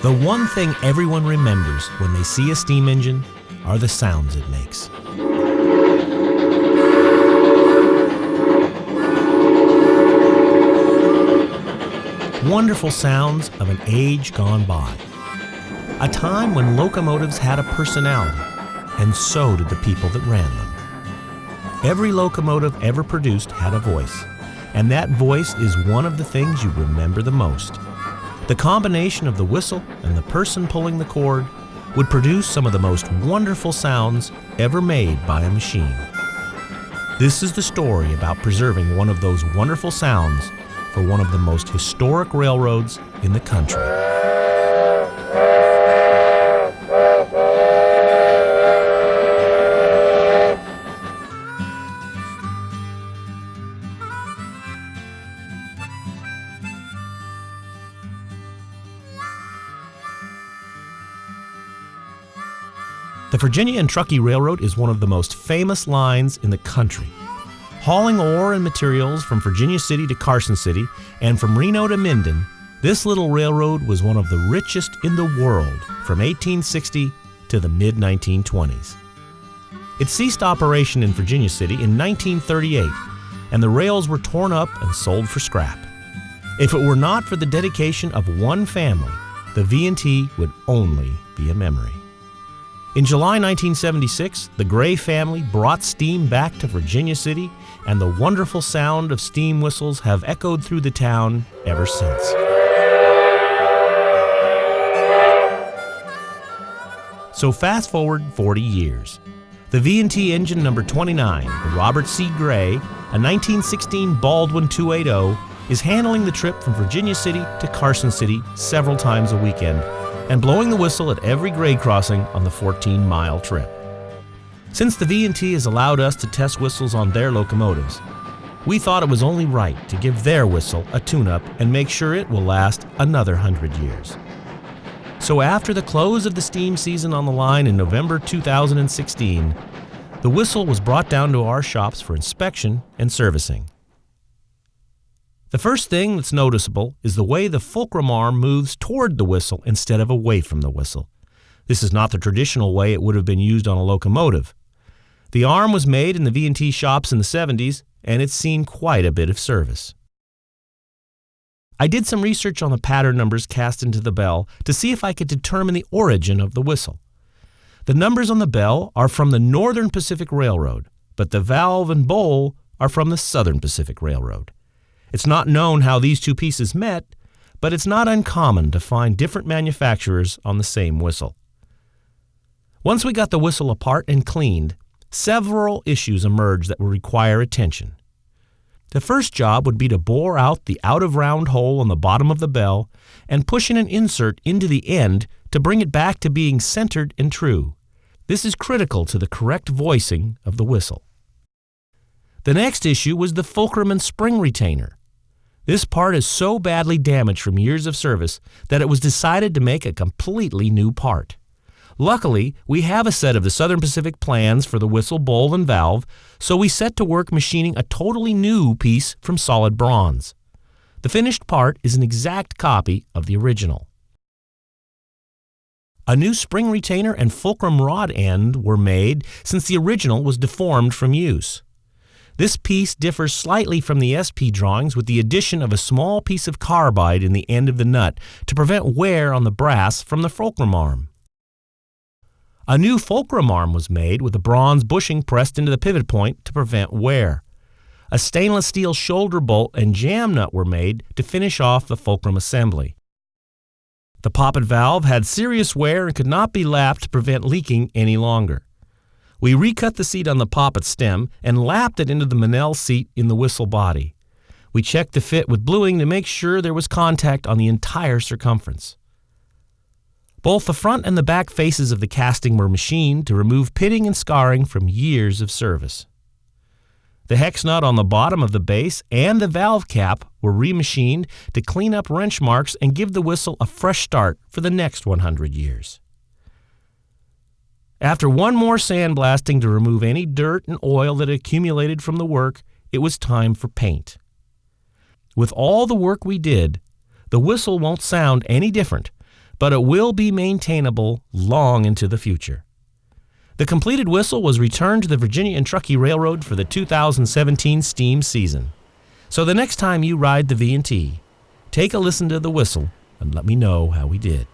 The one thing everyone remembers when they see a steam engine are the sounds it makes. Wonderful sounds of an age gone by. A time when locomotives had a personality, and so did the people that ran them. Every locomotive ever produced had a voice, and that voice is one of the things you remember the most. The combination of the whistle and the person pulling the cord would produce some of the most wonderful sounds ever made by a machine. This is the story about preserving one of those wonderful sounds for one of the most historic railroads in the country. The Virginia and Truckee Railroad is one of the most famous lines in the country. Hauling ore and materials from Virginia City to Carson City and from Reno to Minden, this little railroad was one of the richest in the world from 1860 to the mid-1920s. It ceased operation in Virginia City in 1938, and the rails were torn up and sold for scrap. If it were not for the dedication of one family, the V&T would only be a memory. In July 1976, the Gray family brought steam back to Virginia City, and the wonderful sound of steam whistles have echoed through the town ever since. So fast forward 40 years. The V&T engine number 29, the Robert C. Gray, a 1916 Baldwin 280, is handling the trip from Virginia City to Carson City several times a weekend, and blowing the whistle at every grade crossing on the 14-mile trip. Since the V&T has allowed us to test whistles on their locomotives, we thought it was only right to give their whistle a tune-up and make sure it will last another 100 years. So after the close of the steam season on the line in November 2016, the whistle was brought down to our shops for inspection and servicing. The first thing that's noticeable is the way the fulcrum arm moves toward the whistle instead of away from the whistle. This is not the traditional way it would have been used on a locomotive. The arm was made in the V&T shops in the 70s, and it's seen quite a bit of service. I did some research on the pattern numbers cast into the bell to see if I could determine the origin of the whistle. The numbers on the bell are from the Northern Pacific Railroad, but the valve and bowl are from the Southern Pacific Railroad. It's not known how these two pieces met, but it's not uncommon to find different manufacturers on the same whistle. Once we got the whistle apart and cleaned, several issues emerged that would require attention. The first job would be to bore out the out-of-round hole on the bottom of the bell and push in an insert into the end to bring it back to being centered and true. This is critical to the correct voicing of the whistle. The next issue was the fulcrum and spring retainer. This part is so badly damaged from years of service that it was decided to make a completely new part. Luckily, we have a set of the Southern Pacific plans for the whistle, bowl, and valve, so we set to work machining a totally new piece from solid bronze. The finished part is an exact copy of the original. A new spring retainer and fulcrum rod end were made since the original was deformed from use. This piece differs slightly from the SP drawings with the addition of a small piece of carbide in the end of the nut to prevent wear on the brass from the fulcrum arm. A new fulcrum arm was made with a bronze bushing pressed into the pivot point to prevent wear. A stainless steel shoulder bolt and jam nut were made to finish off the fulcrum assembly. The poppet valve had serious wear and could not be lapped to prevent leaking any longer. We recut the seat on the poppet stem and lapped it into the Manel seat in the whistle body. We checked the fit with bluing to make sure there was contact on the entire circumference. Both the front and the back faces of the casting were machined to remove pitting and scarring from years of service. The hex nut on the bottom of the base and the valve cap were remachined to clean up wrench marks and give the whistle a fresh start for the next 100 years. After one more sandblasting to remove any dirt and oil that accumulated from the work, it was time for paint. With all the work we did, the whistle won't sound any different, but it will be maintainable long into the future. The completed whistle was returned to the Virginia and Truckee Railroad for the 2017 steam season. So the next time you ride the V&T, take a listen to the whistle and let me know how we did.